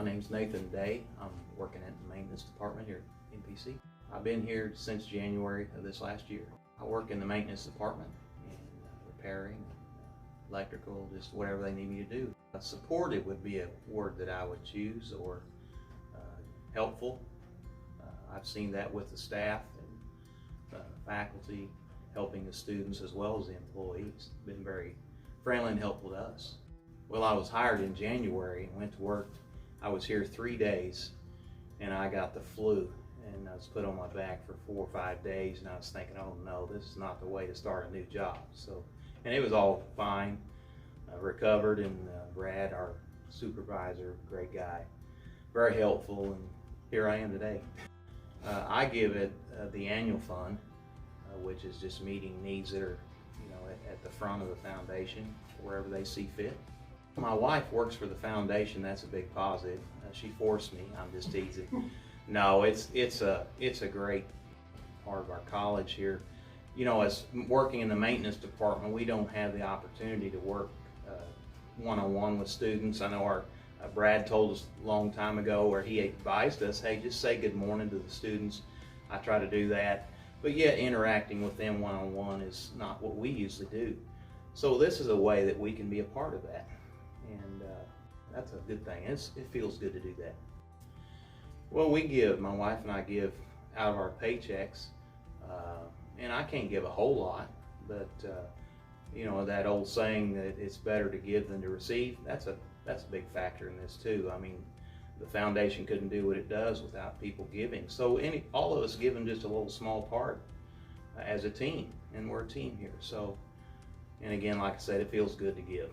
My name's Nathan Day. I'm working at the maintenance department here at NPC. I've been here since January of this last year. I work in the maintenance department and repairing, electrical, just whatever they need me to do. Supportive would be a word that I would choose, or helpful. I've seen that with the staff and faculty, helping the students as well as the employees. Been very friendly and helpful to us. Well, I was hired in January and went to work. I was here 3 days and I got the flu, and I was put on my back for 4 or 5 days, and I was thinking, oh no, this is not the way to start a new job. And it was all fine. I recovered, and Brad, our supervisor, great guy, very helpful, and here I am today. I give it the annual fund, which is just meeting needs that are, at the front of the foundation, wherever they see fit. My wife works for the foundation. That's a big positive. She forced me. I'm just teasing. No, it's a great part of our college here. As working in the maintenance department, we don't have the opportunity to work one-on-one with students. I know our Brad told us a long time ago, where he advised us, hey, just say good morning to the students. I try to do that, but yet interacting with them one-on-one is not what we usually do. So this is a way that we can be a part of that, and that's a good thing. It feels good to do that. Well, my wife and I give out of our paychecks, and I can't give a whole lot, but that old saying that it's better to give than to receive, that's a big factor in this too. I mean, the foundation couldn't do what it does without people giving. So all of us giving just a little small part as a team, and we're a team here. So, and again, like I said, it feels good to give.